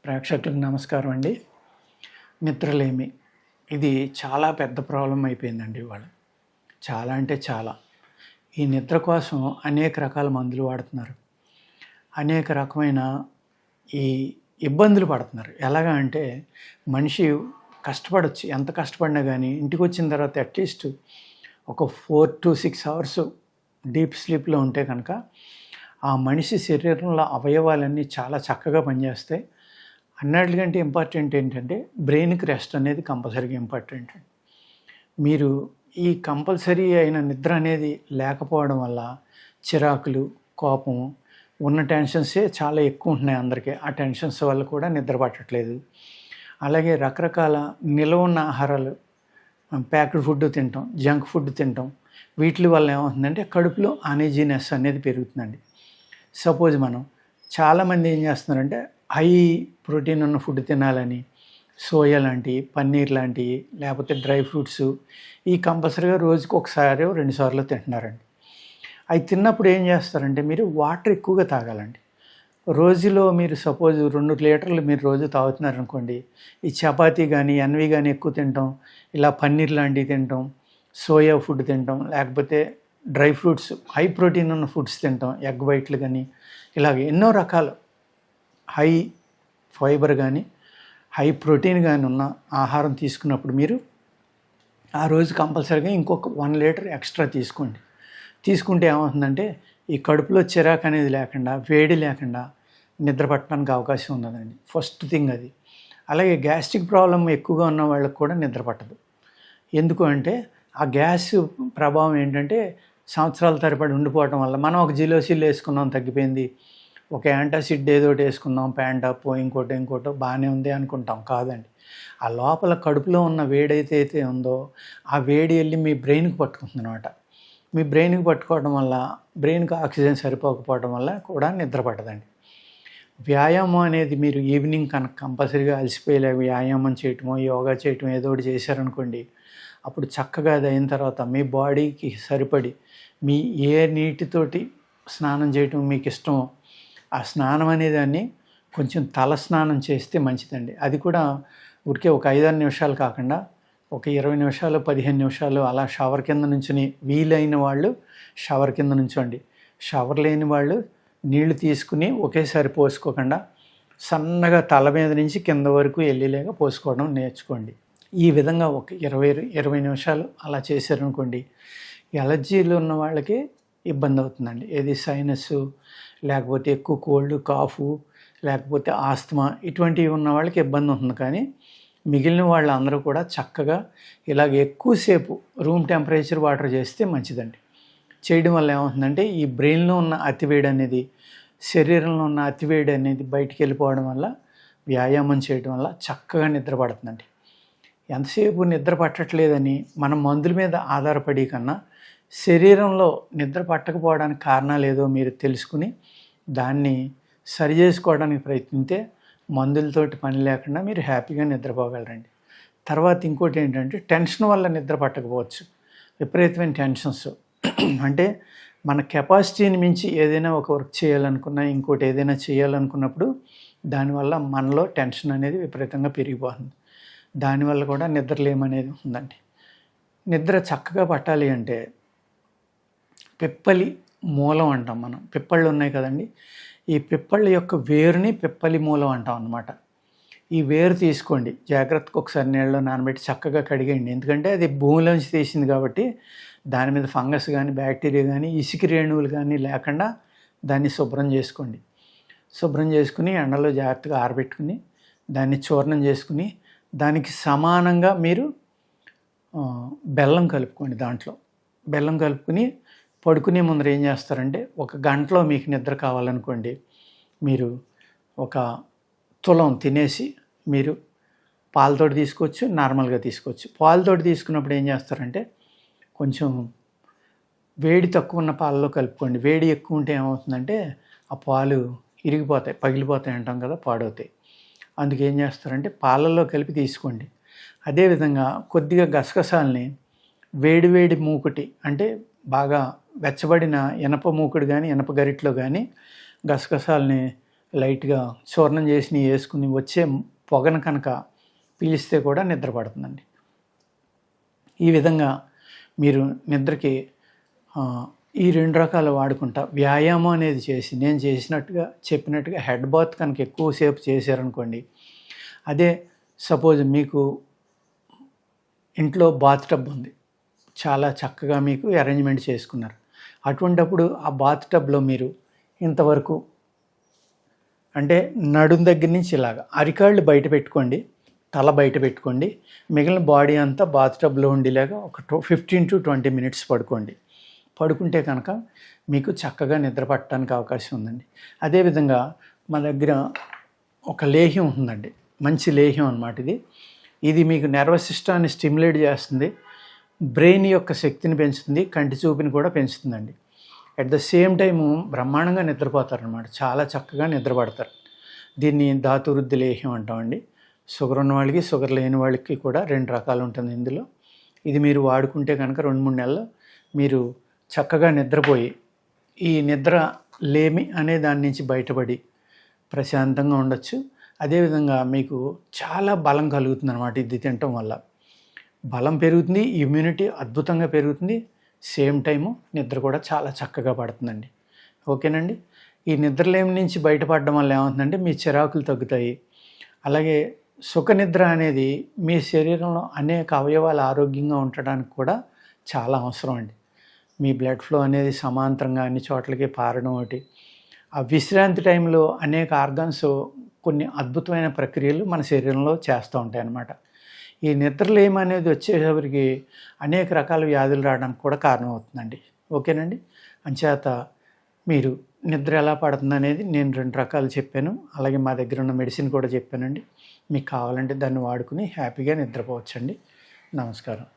ప్రేక్షకులకు నమస్కారం అండి. నిద్రలేమి ఇది చాలా పెద్ద ప్రాబ్లం అయిపోయిందండి ఇవాళ. చాలా అంటే చాలా. ఈ నిద్ర కోసం అనేక రకాల మందులు వాడుతున్నారు. అనేక రకమైన ఈ ఇబ్బందులు పడుతున్నారు. ఎలాగా అంటే మనిషి కష్టపడొచ్చు. ఎంత కష్టపడినా కానీ ఇంటికి వచ్చిన తర్వాత అట్లీస్ట్ ఒక 4 to 6 అవర్స్ డీప్ స్లీప్లో ఉంటే కనుక ఆ మనిషి శరీరంలో అవయవాలన్నీ చాలా చక్కగా పనిచేస్తాయి. అన్నిటికంటే ఇంపార్టెంట్ ఏంటంటే బ్రెయిన్కి రెస్ట్ అనేది కంపల్సరీగా ఇంపార్టెంట్. మీరు ఈ కంపల్సరీ అయిన నిద్ర అనేది లేకపోవడం వల్ల చిరాకులు, కోపం, ఉన్న టెన్షన్సే చాలా ఎక్కువ ఉంటున్నాయి అందరికీ. ఆ టెన్షన్స్ వల్ల కూడా నిద్ర పట్టట్లేదు. అలాగే రకరకాల నిల్వ ఉన్న ఆహారాలు, ప్యాక్డ్ ఫుడ్ తింటాం, జంక్ ఫుడ్ తింటాం. వీటి వల్ల ఏమవుతుందంటే కడుపులో అనీజీనెస్ అనేది పెరుగుతుందండి. సపోజ్ మనం చాలామంది ఏం చేస్తున్నారంటే హై ప్రోటీన్ ఉన్న ఫుడ్ తినాలని సోయా లాంటివి, పన్నీర్ లాంటివి, లేకపోతే డ్రై ఫ్రూట్స్ ఈ కంపల్సరీగా రోజుకి ఒకసారి 2 సార్లు తింటున్నారండి. అవి తిన్నప్పుడు ఏం చేస్తారంటే మీరు వాటర్ ఎక్కువగా తాగాలండి. రోజులో మీరు సపోజ్ 2 లీటర్లు మీరు రోజు తాగుతున్నారనుకోండి, ఈ చపాతీ కానీ ఎన్వి కానీ ఎక్కువ తినటం, ఇలా పన్నీర్ లాంటివి తినటం, సోయా ఫుడ్ తినటం, లేకపోతే డ్రై ఫ్రూట్స్ హై ప్రోటీన్ ఉన్న ఫుడ్స్ తినటం, ఎగ్ వైట్లు కానీ ఇలాగ ఎన్నో రకాలు హై ఫైబర్ కానీ హై ప్రోటీన్ కానీ ఉన్న ఆహారం తీసుకున్నప్పుడు మీరు ఆ రోజు కంపల్సరీగా ఇంకొక 1 లీటర్ ఎక్స్ట్రా తీసుకోండి. తీసుకుంటే ఏమవుతుందంటే ఈ కడుపులో చిరాకు అనేది లేకుండా, వేడి లేకుండా నిద్ర పట్టడానికి అవకాశం ఉన్నదండి. ఫస్ట్ థింగ్ అది. అలాగే గ్యాస్ట్రిక్ ప్రాబ్లం ఎక్కువగా ఉన్న వాళ్ళకి కూడా నిద్ర పట్టదు. ఎందుకు అంటే ఆ గ్యాస్ ప్రభావం ఏంటంటే సంవత్సరాల తరబడి ఉండిపోవటం వల్ల మనం ఒక జిలోసిల్ వేసుకున్నాం తగ్గిపోయింది, ఒక యాంటాసిడ్ ఏదో ఒకటి వేసుకున్నాం, ప్యాంటాపో ఇంకోటో బాగానే ఉంది అనుకుంటాం. కాదండి, ఆ లోపల కడుపులో ఉన్న వేడి అయితే ఉందో ఆ వేడి వెళ్ళి మీ బ్రెయిన్కి పట్టుకుంటుంది అనమాట. మీ బ్రెయిన్కి పట్టుకోవడం వల్ల బ్రెయిన్కి ఆక్సిజన్ సరిపోకపోవడం వల్ల కూడా నిద్ర పట్టదండి. వ్యాయామం అనేది మీరు ఈవినింగ్ కనుక కంపల్సరీగా అలసిపోయేలా వ్యాయామం చేయటమో, యోగా చేయటమో ఏదో ఒకటి చేశారనుకోండి, అప్పుడు చక్కగా అది అయిన తర్వాత మీ బాడీకి సరిపడి మీ ఏ నీటితోటి స్నానం చేయటం మీకు ఇష్టమో ఆ స్నానం అనేదాన్ని కొంచెం తల స్నానం చేస్తే మంచిదండి. అది కూడా ఊరికే ఒక 5-6 నిమిషాలు కాకుండా ఒక 20 నిమిషాలు, 15 నిమిషాలు అలా షవర్ కింద నుంచుని, వీలైన వాళ్ళు షవర్ కింద నుంచోండి. షవర్ లేని వాళ్ళు నీళ్లు తీసుకుని ఒకేసారి పోసుకోకుండా సన్నగా తల మీద నుంచి కింద వరకు వెళ్ళేలాగా పోసుకోవడం నేర్చుకోండి. ఈ విధంగా ఒక 20 నిమిషాలు అలా చేశారనుకోండి, ఎలర్జీలు ఉన్న వాళ్ళకి ఇబ్బంది అవుతుందండి. ఏది సైనస్, లేకపోతే ఎక్కువ కోల్డ్, కాఫు, లేకపోతే ఆస్తమా ఇటువంటివి ఉన్న వాళ్ళకి ఇబ్బంది ఉంటుంది. కానీ మిగిలిన వాళ్ళందరూ కూడా చక్కగా ఇలాగ ఎక్కువసేపు రూమ్ టెంపరేచర్ వాటర్ చేస్తే మంచిదండి. చేయడం వల్ల ఏమవుతుందంటే ఈ బ్రెయిన్లో ఉన్న అతివేడి అనేది, శరీరంలో ఉన్న అతివేడి అనేది బయటికి వెళ్ళిపోవడం వల్ల, వ్యాయామం చేయడం వల్ల చక్కగా నిద్ర పడుతుందండి. ఎంతసేపు నిద్ర పట్టట్లేదని మనం మందుల మీద ఆధారపడి కన్నా శరీరంలో నిద్ర పట్టకపోవడానికి కారణాలు ఏదో మీరు తెలుసుకుని దాన్ని సరి చేసుకోవడానికి ప్రయత్నిస్తే మందులతోటి పని లేకుండా మీరు హ్యాపీగా నిద్రపోగలరండి. తర్వాత ఇంకోటి ఏంటంటే టెన్షన్ వల్ల నిద్ర పట్టకపోవచ్చు. విపరీతమైన టెన్షన్స్ అంటే మన కెపాసిటీని మించి ఏదైనా ఒక వర్క్ చేయాలనుకున్నా, ఇంకోటి ఏదైనా చేయాలనుకున్నప్పుడు దానివల్ల మనలో టెన్షన్ అనేది విపరీతంగా పెరిగిపోతుంది. దానివల్ల కూడా నిద్రలేమనేది ఉందండి. నిద్ర చక్కగా పట్టాలి అంటే పిప్పలి మూలం అంటాం మనం. పిప్పళ్ళు ఉన్నాయి కదండి, ఈ పిప్పళ్ళ యొక్క వేరుని పిప్పలి మూలం అంటాం అన్నమాట. ఈ వేరు తీసుకోండి, జాగ్రత్తగా ఒకసారి నీళ్ళలో నానబెట్టి చక్కగా కడిగేయండి. ఎందుకంటే అది భూమిలోంచి తీసింది కాబట్టి దాని మీద ఫంగస్ కానీ, బ్యాక్టీరియా కానీ, ఇసుక రేణువులు కానీ లేకుండా దాన్ని శుభ్రం చేసుకోండి. శుభ్రం చేసుకుని ఎండలో జాగ్రత్తగా ఆరబెట్టుకుని దాన్ని చూర్ణం చేసుకుని దానికి సమానంగా మీరు బెల్లం కలుపుకోండి. దాంట్లో బెల్లం కలుపుకుని పడుకునే ముందర ఏం చేస్తారంటే ఒక గంటలో మీకు నిద్ర కావాలనుకోండి, మీరు ఒక తులం తినేసి మీరు పాలతోటి తీసుకోవచ్చు, నార్మల్గా తీసుకోవచ్చు. పాలతోటి తీసుకున్నప్పుడు ఏం చేస్తారంటే కొంచెం వేడి తక్కువ ఉన్న పాలలో కలుపుకోండి. వేడి ఎక్కువ ఉంటే ఏమవుతుందంటే ఆ పాలు ఇరిగిపోతాయి, పగిలిపోతాయి అంటాం కదా, పాడవుతాయి. అందుకు ఏం చేస్తారంటే పాలల్లో కలిపి తీసుకోండి. అదేవిధంగా కొద్దిగా గసగసాలని వేడివేడి మూకుటి అంటే బాగా వెచ్చబడిన ఇనప మూకుడు కానీ, ఇనప గరిట్లో కానీ గసగసాలని లైట్గా చూర్ణం చేసి వేసుకుని వచ్చే పొగను కనుక పీలిస్తే కూడా నిద్ర పడుతుందండి. ఈ విధంగా మీరు నిద్రకి ఈ 2 రకాలు వాడుకుంటా వ్యాయామం అనేది చేసి నేను చెప్పినట్టుగా హెడ్ బాత్ కనుక ఎక్కువసేపు చేశారనుకోండి, అదే సపోజ్ మీకు ఇంట్లో బాత్ టబ్ ఉంది, చాలా చక్కగా మీకు అరేంజ్మెంట్ చేసుకున్నారు. అటువంటప్పుడు ఆ బాత్ టబ్లో మీరు ఇంతవరకు అంటే నడుం దగ్గర నుంచి ఇలాగా అరికాళ్ళు బయట పెట్టుకోండి, తల బయట పెట్టుకోండి, మిగిలిన బాడీ అంతా బాత్ టబ్లో ఉండేలాగా ఒక 15 to 20 minutes పడుకోండి. పడుకుంటే కనుక మీకు చక్కగా నిద్ర పట్టడానికి అవకాశం ఉందండి. అదేవిధంగా మా దగ్గర ఒక లేహ్యం ఉందండి, మంచి లేహ్యం అన్నమాట ఇది. ఇది మీకు నర్వస్ సిస్టాన్ని స్టిమ్యులేట్ చేస్తుంది, బ్రెయిన్ యొక్క శక్తిని పెంచుతుంది, కంటి చూపుని కూడా పెంచుతుందండి. అట్ ద సేమ్ టైము బ్రహ్మాండంగా నిద్రపోతారనమాట, చాలా చక్కగా నిద్రపడతారు. దీన్ని ధాతువృద్ధి లేహ్యం అంటామండి. షుగర్ ఉన్న వాళ్ళకి, షుగర్ లేని వాళ్ళకి కూడా 2 రకాలు ఉంటుంది ఇందులో. ఇది మీరు వాడుకుంటే కనుక 2-3 నెలలు మీరు చక్కగా నిద్రపోయి ఈ నిద్ర లేమి అనే దాని నుంచి బయటపడి ప్రశాంతంగా ఉండొచ్చు. అదేవిధంగా మీకు చాలా బలం కలుగుతుంది అనమాట ఇది తినటం వల్ల. బలం పెరుగుతుంది, ఇమ్యూనిటీ అద్భుతంగా పెరుగుతుంది, సేమ్ టైము నిద్ర కూడా చాలా చక్కగా పడుతుందండి. ఓకేనండి. ఈ నిద్రలేమి నుంచి బయటపడడం వల్ల ఏమవుతుందంటే మీ చిరాకులు తగ్గుతాయి. అలాగే సుఖనిద్ర అనేది మీ శరీరంలో అనేక అవయవాలు ఆరోగ్యంగా ఉండడానికి కూడా చాలా అవసరం అండి. మీ బ్లడ్ ఫ్లో అనేది సమాంతరంగా అన్ని చోట్లకి పారడం ఒకటి. ఆ విశ్రాంతి టైంలో అనేక ఆర్గాన్స్ కొన్ని అద్భుతమైన ప్రక్రియలు మన శరీరంలో చేస్తూ ఉంటాయి అన్నమాట. ఈ నిద్రలేమి అనేది వచ్చేసరికి అనేక రకాల వ్యాధులు రావడానికి కూడా కారణమవుతుందండి. ఓకేనండి. అంచేత మీరు నిద్ర ఎలా పడుతుంది అనేది నేను 2 రకాలు చెప్పాను. అలాగే మా దగ్గర ఉన్న మెడిసిన్ కూడా చెప్పానండి. మీకు కావాలంటే దాన్ని వాడుకుని హ్యాపీగా నిద్రపోవచ్చండి. నమస్కారం.